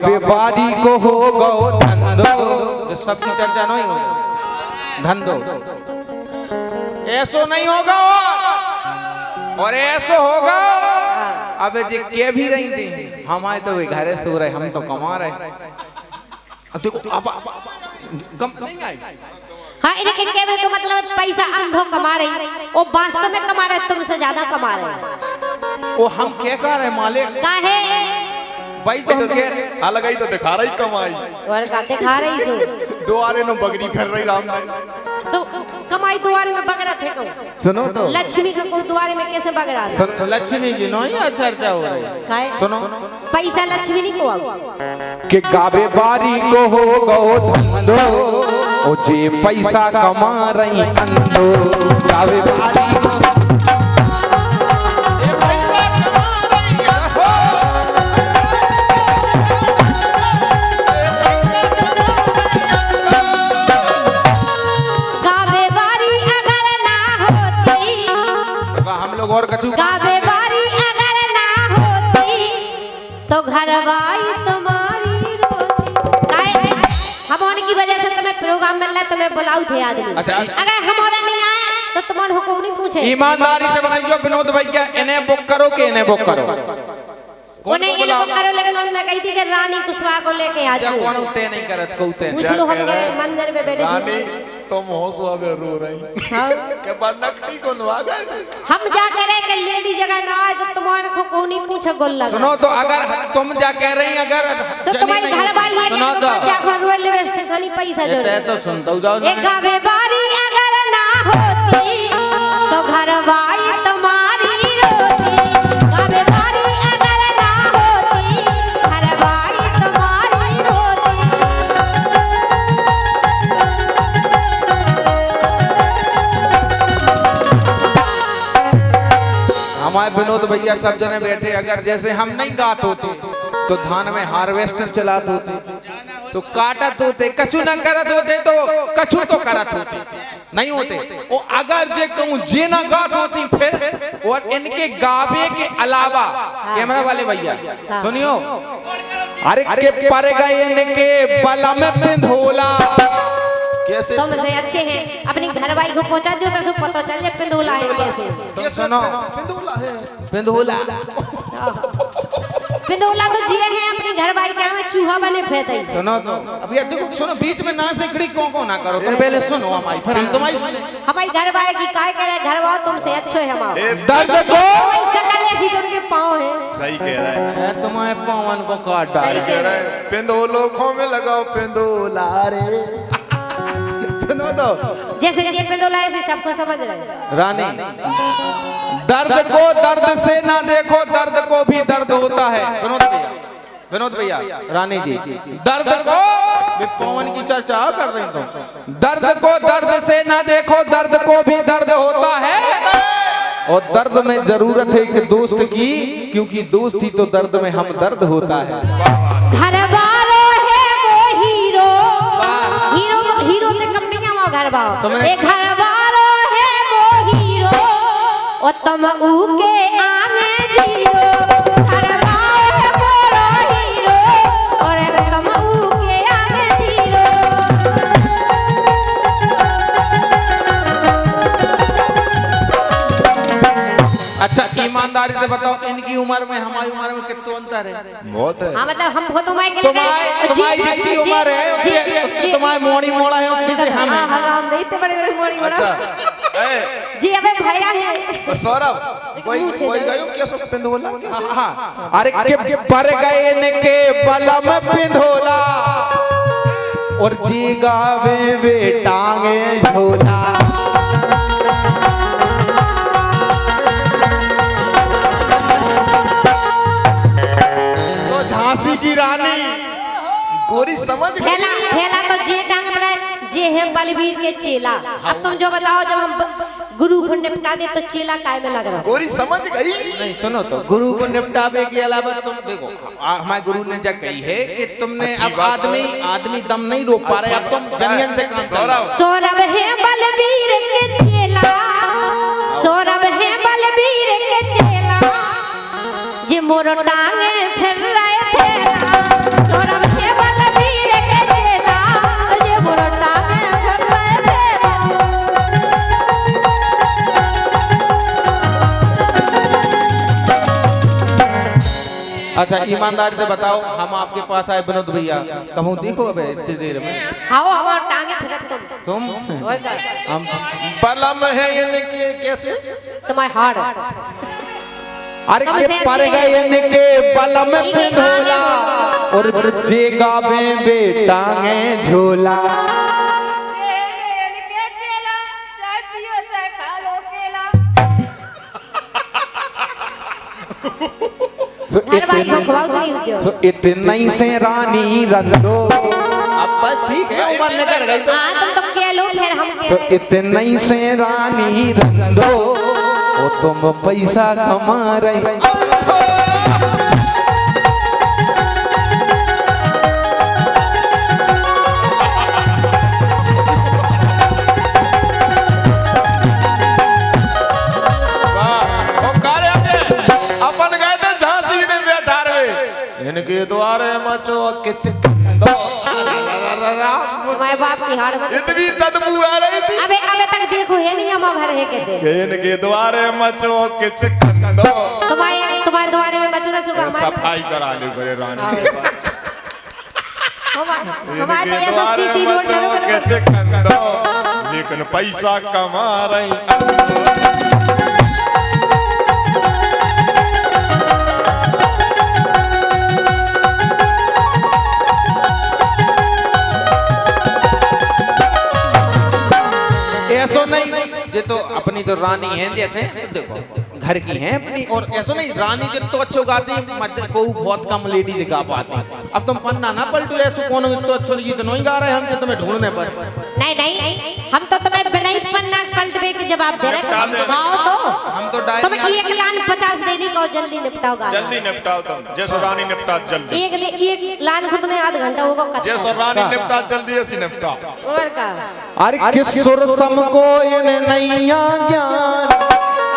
व्यापारी को हो गो धंधो, जो सबकी चर्चा नहीं हो धंधो, ऐसो नहीं होगा और ऐसो होगा। अबे जे के भी रही थी हमारे तो घरे सो रहे, हम तो कमा रहे। अब देखो अब कम नहीं आए। हाँ, इनके कहने का मतलब पैसा अंधो कमा रही, वो वास्तव में कमा रहे, तुमसे ज्यादा कमा रहे। वो हम क्या कर रहे मालिक? काहे? भाई तो कह अलग ही तो दिखा रही कमाई, और का दिखा रही सो दुआरे नो बगरी फिर रही राम तो कमाई दुआरे में बगरा थे को। सुनो तो लक्ष्मी का को दुआरे में कैसे बगरा? सुनो लक्ष्मी की नहीं चर्चा हो रही। काहे? सुनो पैसा लक्ष्मी नहीं को कि गावे बारी को हो गो धंधो, ओ जे पैसा कमा रही अंधो। गावे बारी को और कछु गावे बारी अगर ना होती तो घरवाई तुम्हारी रोती। हम होने की वजह से तुम्हें प्रोग्राम मिल रहा है, तुम्हें बुलाऊ थे आदमी। अच्छा। अगर हम और नहीं आए तो तुम्हारे हुक्म नहीं पूछे। ईमानदारी से बनाइयो विनोद भैया, इन्हें बुक करो कि इन्हें बुक करो? उन्हें इन्हें बुक करो, लेकिन उन्होंने कही थी कि रानी कुशवाहा को लेके आ जाओ। कौन उते नहीं करत को उते पूछ लो, हम गए मंदिर में बैठे रानी तुम हो सुहागे रो रही के बाद नकटी को नवा गए थे। हम जा कह रहे कि लेडी जगह ना आए तो तुम्हारे को कोई नहीं पूछे गोल लगा। सुनो तो अगर तुम जा कह रही अगर सो तुम्हारी घर बाई है सुनो कि बच्चा को रेलवे स्टेशन ही पैसा जोड़ ये तो सुन दो जाओ। एक गावे बारी अगर ना होती तो घर बाई तुम्हारी रोती। गावे बारी अगर ना होती घर बाई तुम्हारी रोती। हमारे विनोद भैया सब जने बैठे, अगर जैसे हम नहीं गात होते तो धान में हार्वेस्टर चलात होते, तो काटत होते, कछु न करत होते तो कछु तो करत होते नहीं होते। और अगर जे कहूं जे न गात होती फिर, और इनके गावे के अलावा कैमरा वाले भैया सुनियो, अरे के पर गए इनके बला में पिंधोला। कैसे तुमसे अच्छे हैं, अपनी घरवाई को पहुंचा दो तो सब पता चल जाए पिंदोला है कैसे। ये सुनो पिंदोला है पिंधोला, पिंदोला तो जिए हैं अपनी घरवाई के में चूहा बने फेंते। सुनो तो अब ये देखो, सुनो बीच में ना से खड़ी को ना करो, तुम पहले सुनो हमारी, फिर हम तुम्हारी सुने। हमारी घरवाई की काय करे, घरवा तुमसे अच्छे है हमारे। दर्द को सकल ऐसी तो उनके पाँव है। सही कह रहा है, तुम्हारे पवन को काट डाल। सही कह रहा है। पिंदोलो खो में लगाओ पिंदोला रे। सुनो तो जैसे जे पिंदोला ऐसे सबको समझ रहे। रानी, दर्द को दर्द से ना देखो, दर्द को भी दर्द होता है। विनोद भैया रानी जी, दर्द को पवन की चर्चा कर रही तुम। दर्द को दर्द से ना देखो, दर्द को भी दर्द होता है। और दर्द में जरूरत है एक दोस्त की, क्योंकि दोस्ती तो दर्द में हम दर्द होता है। घरवालो है वो हीरो, हीरो हीरो से कम नहीं है वो घरवालो। एक घरवालो है वो हीरो और तुम उके आगे जीरो। घरवालो है वो हीरो और तुम उके आगे जीरो। अच्छा ईमानदारी से बताओ, इनकी उम्र में हमारी उम्र में कितना अंतर है? बहुत है। हाँ मतलब हम बहुत उम्र के तुम्हारी जितनी उम्र है तुम्हारी मोड़ी मोड़ा है उतनी से हम हैं। हम नहीं थे बड़े बड़े मोड़ी बड़ा। अच्छा जी अबे भैया है सौरभ, कोई गयो कैसे पिंदोला कैसे? हाँ, अरे के पर गए इनके बला में पिंधोला और जी गावे वे टांगे झोला। तो झांसी की रानी गोरी समझ गई। ठेला ठेला तो जे टांग पड़ा जे है बलबीर के चेला। अब तुम जो बताओ, जब हम गुरु को निपटा दे तो चेला काय में लग रहा? गोरी समझ गई। नहीं सुनो तो, गुरु को निपटावे के अलावा तुम देखो, हमारे गुरु ने जब कही है कि तुमने अब आदमी दम नहीं रोक पा रहे, अब तुम जन से काम करो। सौरभ है बलबीर के चेला, सौरभ है बलबीर के चेला, जे मोर टांगे फिर रहे थे। सौरभ ईमानदारी से बताओ, हम आपके पास आए विनोद भैया, कहूँ देखो अब इतनी देर में हाओ हमार टांगे फिरत तुम और का हम बलम है इनके कैसे तुम्हारे हाड़ अरे के पर गए इनके बलम पे ढोला और जे गावे बेटांगे झोला। सो इतने ही से रानी रंदो, अब बस ठीक है उम्र निकल गई तो तुम तो कह लो फिर हम सो इतने ही से रानी रंदो, ओ तुम पैसा कमा रही। इनके द्वारे मचो किच दो तुम्हारे बाप की हाड़ में इतनी तदबू आ रही थी। अबे तक देखो ये नहीं हम घर है कहते इनके द्वारे मचो किच दो तुम्हारे द्वारे में बचूना सुगा सफाई करा ले बड़े रानी हमारे ऐसा सीसी रोड किच दो लेकिन पैसा कमा रही। ऐसो नहीं, ये तो अपनी तो रानी है, जैसे देखो घर की है अपनी, और ऐसो नहीं रानी जब तो अच्छो गाती को बहुत कम लेडीज गा पाती। अब तुम पन्ना ना पलटो, ऐसो कौन तो अच्छो गीत नहीं गा रहे हम कि तुम्हें ढूंढने पर। नहीं हम तो तुम्हें बिना ही पन्ना पलटवे के जवाब दे रहे हैं। गाओ तो हम तो तुम 1,50,000 देनी कहो जल्दी निपटाओ गा जल्दी निपटाओ तुम जैसो रानी निपटा जल्दी। एक लाइन को तुम्हें आधा घंटा होगा जैसो रानी निपटा जल्दी ऐसी निपटा। और का अरे किस सुर सम को इन्हें नैया ज्ञान,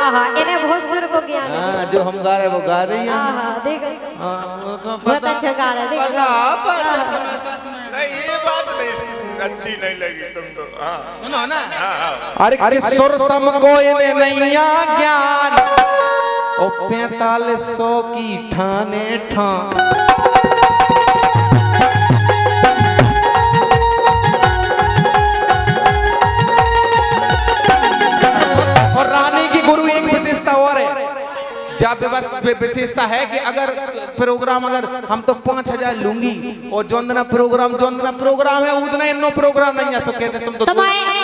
आहा इन्हें बहुत सुर को ज्ञान है। जो हम गा रहे वो गा रही है। आहा देखो बहुत अच्छा गा रहा है देखो। नहीं ये बात नहीं अच्छी नहीं लगी तुम तो। हाँ सुनो ना, अरे किस सुर सम को इन्हें नैया ज्ञान, ओ 4500 की ठाने ठान। और रानी की गुरु एक विशेषता और है, जब विशेषता है कि अगर प्रोग्राम अगर हम तो 5000 लूंगी और जोंदना प्रोग्राम है उतना इन्नो प्रोग्राम नहीं आ सके थे तुम तो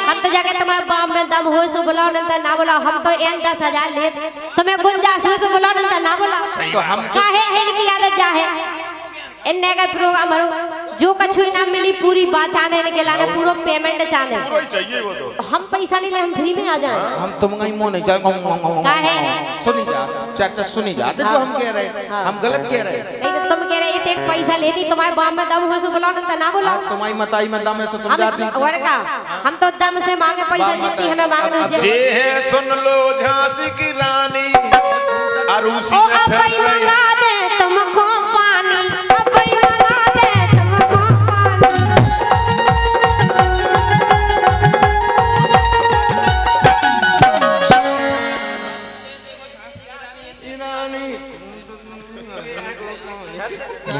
हम तो जाके तुम्हारे बाप में दम हो सो बुलाओ नहीं ना बुलाओ। हम तो 10,000 ले तुम्हें गुंजाइश हो सो बुलाओ नहीं ना बुलाओ। तो हम काहे इनकी आदत जा है इन्ने का प्रोग्राम जो कछु इनाम मिली पूरी बात चाहने के लाने पूरा पेमेंट चाहने पूरा ही चाहिए वो तो। हम पैसा नहीं ले हम फ्री में आ जाए। हम तुम कहीं मुंह नहीं चाहे काहे सुनी जा चर्चा सुनी जाते जो हम कह रहे हम गलत कह रहे। नहीं तो तुम कह रहे ये एक पैसा लेती तुम्हारे बाप में दम हो सो बुलाओ नहीं ना बुलाओ। तुम्हारी मताई में दम है सो तुम जाती। और का हम तो दम से मांगे पैसा जितनी हमें मांगना है। जे है सुन लो झांसी की रानी अरूसी ओ में अब फिर रही। मंगा दे तुमको पानी अब मंगा दे तुमको पानी।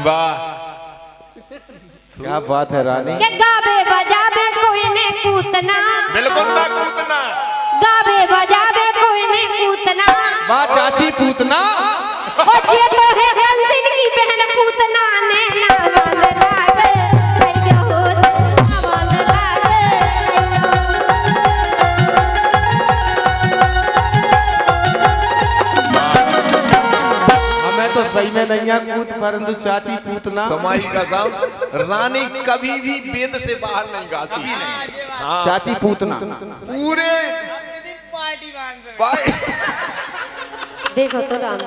वाह क्या बात है रानी। के गावे बजावे कोई ने कूतना बिल्कुल ना कूदना। गावे बजावे कोई ने कूतना वाह चाची पूतना। ओ जे तो है कंसिन की बहन पूतना ने ना बांध लागे भैया हो ना बांध लागे। हमें तो सही में नहीं है कूद परंतु चाची पूतना। तुम्हारी कसम रानी कभी भी वेद से बाहर नहीं गाती। हाँ चाची पूतना पूरे देखो तो राम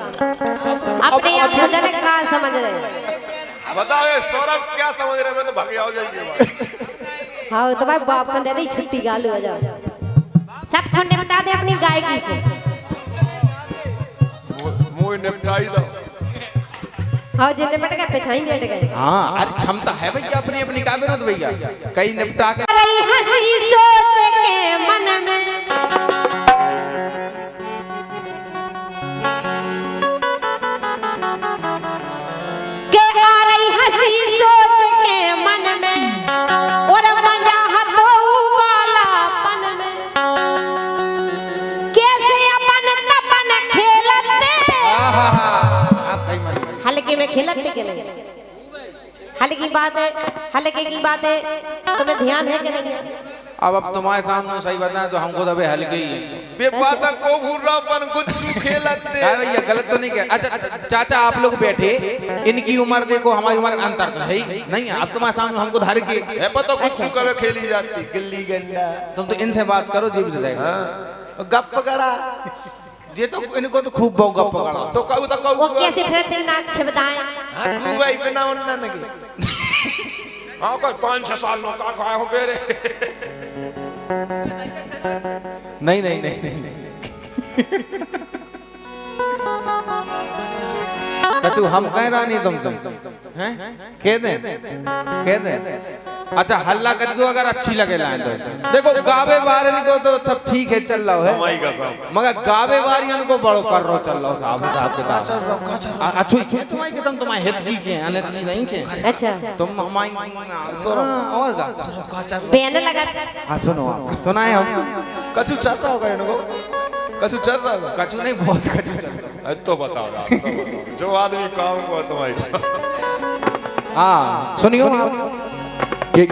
अपने आप को जाने कहाँ समझ रहे। बताओ ये सौरभ क्या समझ रहे हैं? मैं तो भाग हो जाएंगे। हाँ तो भाई बाप को दे दी छुट्टी गालू हो जाओ सब को निपटा दे अपनी गायकी से। मुंह निपटाई दो। हाँ जिन निपट गए पिछाई लेट गए। हाँ अरे क्षमता है भैया अपनी अपनी का विनोद भैया कई निपटा के रही हंसी सोच के मन में खिलत के नहीं। हालांकि की बात है तुम्हें ध्यान है कि नहीं? अब तुम्हारे सामने सही बताएं तो हमको तो अभी हल्के ही है। बे बात को भूरापन गुच्चू खेलते। अरे भैया गलत तो नहीं किया। अच्छा चाचा आप लोग बैठे, इनकी उम्र देखो हमारी उम्र अंतर तो है ही नहीं। अब तुम्हारे सामने हमको धार के है पता गुच्चू कब खेली जाती गिल्ली डंडा। तुम तो इनसे बात करो जीव जाएगा। हां गप गड़ा ये तो इनको तो खूब बहु गप गड़ा तो कहू वो कैसे फिर तेरे नाक छबदाएं। हां खूब आई बिना उन्ना नगे। हां कोई 5-6 साल नो का खाए हो बेरे। नहीं कचू हम कह रहा नहीं तुम हैं कह दे। अच्छा हल्ला करके अगर अच्छी लगे लाइन तो देखो गावे वारन को तो सब ठीक है चल रहा है माई का साहब मगर गावे वारियन को बड़ो कर रो चल रहा साहब के अच्छी तुम्हारी के तुम्हारे हित की के अलग नहीं के। अच्छा तुम हमारी और गा बयान लगा। हां सुनो सुनाए हम कछु चलता होगा इनको कछु चल रहा होगा कछु नहीं बहुत कछु चल रहा है। तो बताओ आप तो बताओ जो आदमी काम को तुम्हारी। हाँ सुनियो आप कि